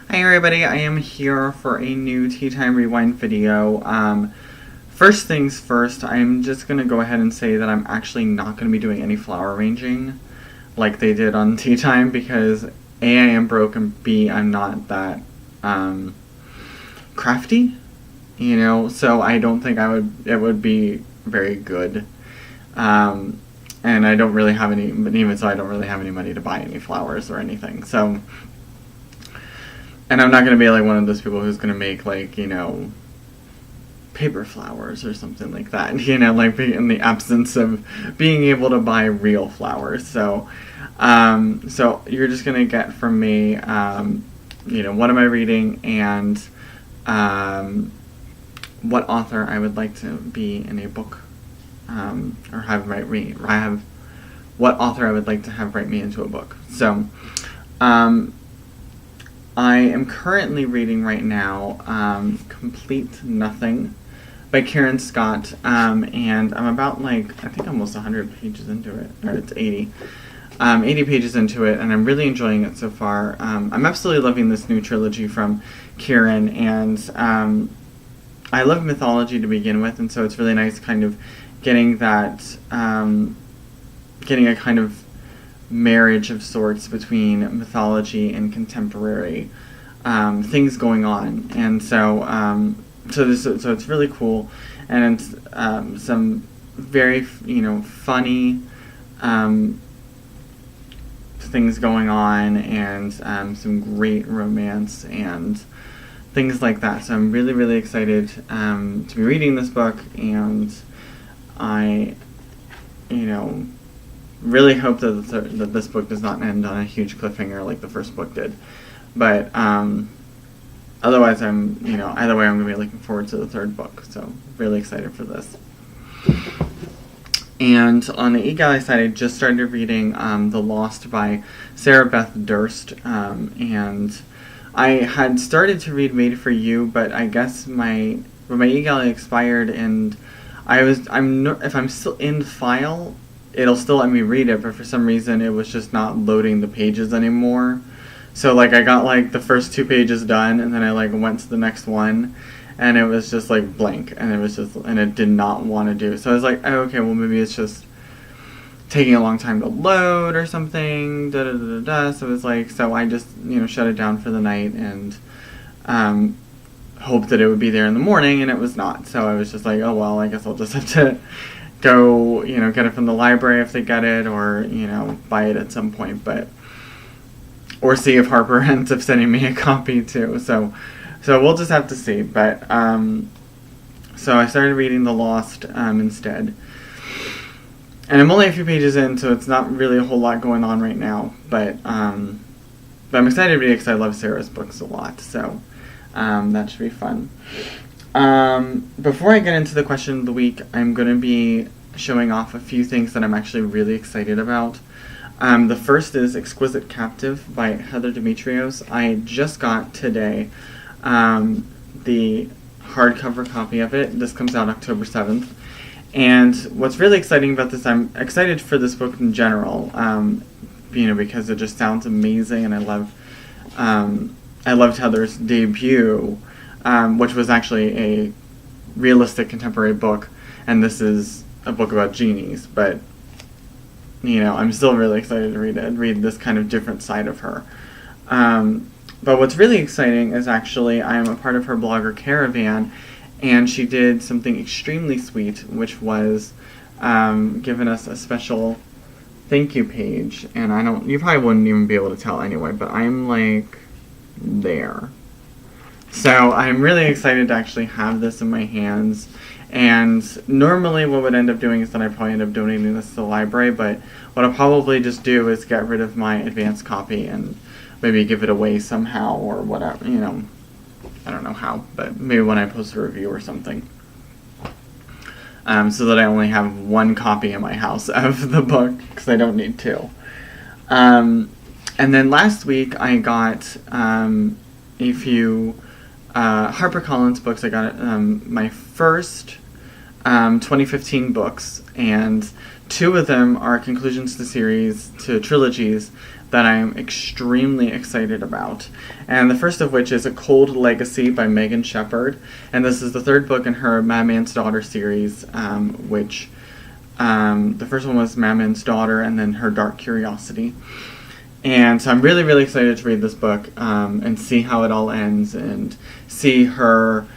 Hi everybody, I am here for a new Tea Time Rewind video. First things first, I'm just going to go ahead and say that I'm actually not going to be doing any flower arranging like they did on Tea Time because A, I am broke, and B, I'm not that crafty, so I don't think it would be very good. And I don't really have any, but even so, I don't really have any money to buy any flowers or anything, so. And I'm not going to be like one of those people who's going to make paper flowers or something like that, like in the absence of being able to buy real flowers. So you're just going to get from me, what am I reading and what author I would like to be in a book, or have what author I would like to have write me into a book. So, I am currently reading right now Complete Nothing by Karen Scott, and I'm about I think almost 100 pages into it, or it's 80. 80 pages into it, and I'm really enjoying it so far. I'm absolutely loving this new trilogy from Karen, and I love mythology to begin with, and so it's really nice kind of getting that, getting a kind of marriage of sorts between mythology and contemporary things going on, and so it's really cool, and it's some very funny things going on, and some great romance and things like that. So I'm really, really excited to be reading this book, and I really hope that that this book does not end on a huge cliffhanger like the first book did. But otherwise, either way, I'm going to be looking forward to the third book. So really excited for this. And on the eGalley side, I just started reading The Lost by Sarah Beth Durst. And I had started to read Made for You, but I guess my eGalley expired, and if I'm still in the file, it'll still let me read it, but for some reason it was just not loading the pages anymore. So I got the first 2 pages done, and then I went to the next one, and it was just blank, and it did not want to do. So I was like, oh, okay, well maybe it's just taking a long time to load or something. So it was so I just shut it down for the night and hoped that it would be there in the morning, and it was not. So I was just like, oh well, I guess I'll just have to go, get it from the library if they get it, or, buy it at some point, or see if Harper ends up sending me a copy too. So we'll just have to see. But, so I started reading The Lost, instead. And I'm only a few pages in, so it's not really a whole lot going on right now, but I'm excited to read it because I love Sarah's books a lot, so, that should be fun. Before I get into the question of the week, I'm going to be showing off a few things that I'm actually really excited about. The first is Exquisite Captive by Heather Demetrios. I just got today the hardcover copy of it. This comes out October 7th. And what's really exciting about this, I'm excited for this book in general, because it just sounds amazing, and I loved Heather's debut, which was actually a realistic contemporary book, and this is a book about genies, but, I'm still really excited to read this kind of different side of her. But what's really exciting is actually I am a part of her blogger caravan, and she did something extremely sweet, which was giving us a special thank you page, and you probably wouldn't even be able to tell anyway, but I'm there. So I'm really excited to actually have this in my hands, and normally what would end up doing is that I'd probably end up donating this to the library, but what I'll probably just do is get rid of my advanced copy and maybe give it away somehow or whatever, I don't know how, but maybe when I post a review or something. So that I only have 1 copy in my house of the book, because I don't need 2. And then last week I got a few HarperCollins books. I got my first 2015 books, and 2 of them are conclusions to trilogies that I'm extremely excited about. And the first of which is A Cold Legacy by Megan Shepherd. And this is the third book in her Madman's Daughter series, which the first one was Madman's Daughter and then Her Dark Curiosity. And so I'm really, really excited to read this book and see how it all ends and see her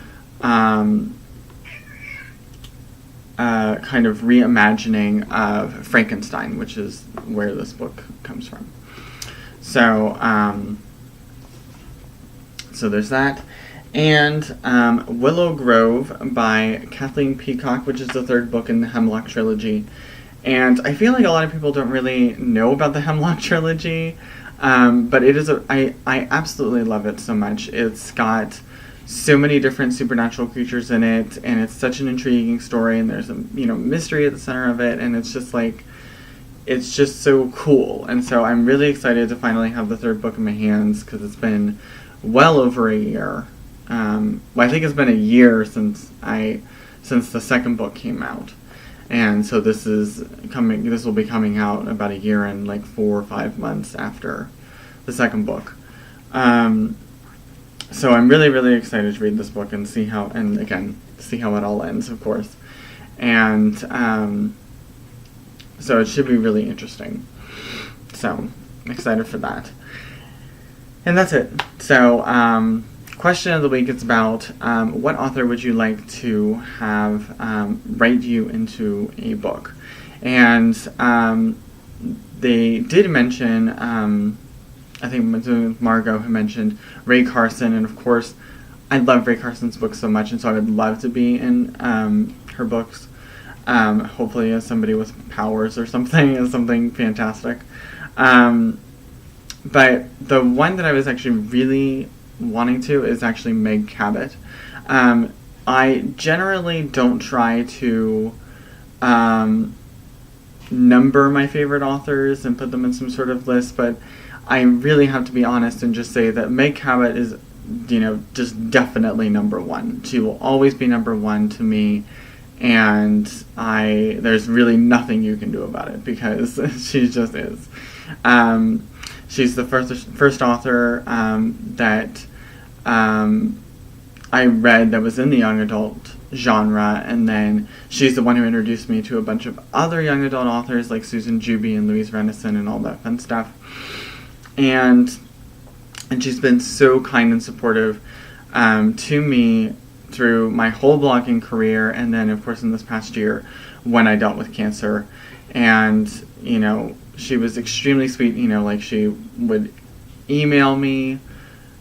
kind of reimagining of Frankenstein, which is where this book comes from. So, so there's that. And Willow Grove by Kathleen Peacock, which is the third book in the Hemlock trilogy. And I feel like a lot of people don't really know about the Hemlock trilogy, but it is I absolutely love it so much. It's got so many different supernatural creatures in it, and it's such an intriguing story, and there's a mystery at the center of it, and it's just like, it's just so cool. And so I'm really excited to finally have the third book in my hands, because it's been well over a year. Well, I think it's been a year since the second book came out. And so this will be coming out about a year and like 4 or 5 months after the second book. So I'm really, really excited to read this book and see how it all ends, of course. And so it should be really interesting. So I'm excited for that. And that's it. So question of the week is about what author would you like to have write you into a book? And they did mention, I think Margot had mentioned Ray Carson, and of course, I love Ray Carson's books so much, and so I would love to be in her books. Hopefully as somebody with powers or something fantastic. But the one that I was actually really wanting to is actually Meg Cabot. I generally don't try to number my favorite authors and put them in some sort of list, but I really have to be honest and just say that Meg Cabot is, just definitely number one. She will always be number one to me, and there's really nothing you can do about it, because she just is. She's the first author that I read that was in the young adult genre, and then she's the one who introduced me to a bunch of other young adult authors like Susan Juby and Louise Renison and all that fun stuff. And she's been so kind and supportive to me through my whole blogging career, and then of course in this past year when I dealt with cancer. And she was extremely sweet. Like she would email me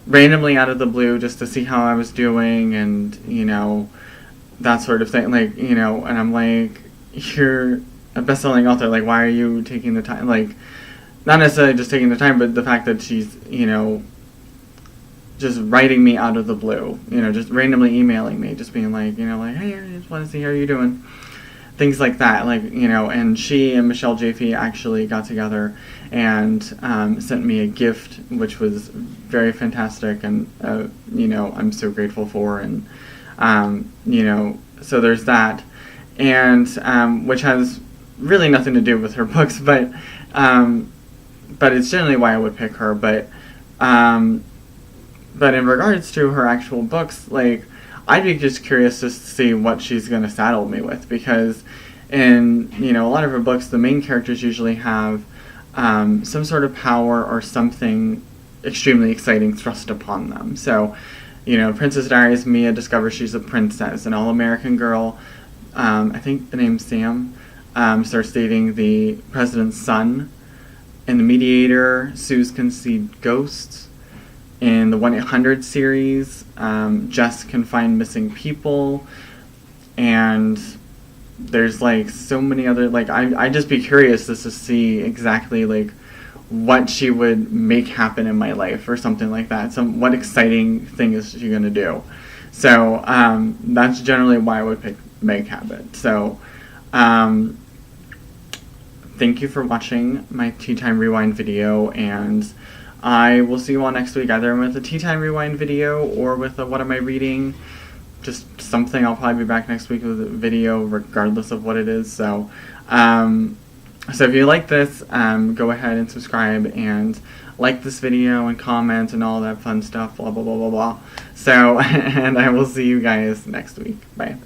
randomly out of the blue just to see how I was doing, and that sort of thing. Like, and I'm like, you're a best-selling author, like why are you taking the time? Like, not necessarily just taking the time, but the fact that she's, just writing me out of the blue, just randomly emailing me, just being like, like, hey, I just want to see how you're doing. Things like that, like, and she and Michelle Jaffe actually got together and sent me a gift, which was very fantastic, and, I'm so grateful for, and, so there's that, and, which has really nothing to do with her books, but it's generally why I would pick her, but in regards to her actual books, like, I'd be just curious just to see what she's going to saddle me with, because in, a lot of her books, the main characters usually have some sort of power or something extremely exciting thrust upon them. So, Princess Diaries, Mia discovers she's a princess. An all-American girl, I think the name's Sam, starts dating the president's son. In The Mediator, Suze can see ghosts. In the 1-800 series, Jess can find missing people, and there's like so many other, like, I'd just be curious just to see exactly like what she would make happen in my life or something like that. What exciting thing is she going to do? So that's generally why I would pick Meg Cabot. So thank you for watching my Tea Time Rewind video, and I will see you all next week, either with a Tea Time Rewind video or with a What Am I Reading? Just something. I'll probably be back next week with a video regardless of what it is. So I So if you like this, go ahead and subscribe and like this video and comment and all that fun stuff, blah, blah, blah, blah, blah. So, and I will see you guys next week. Bye.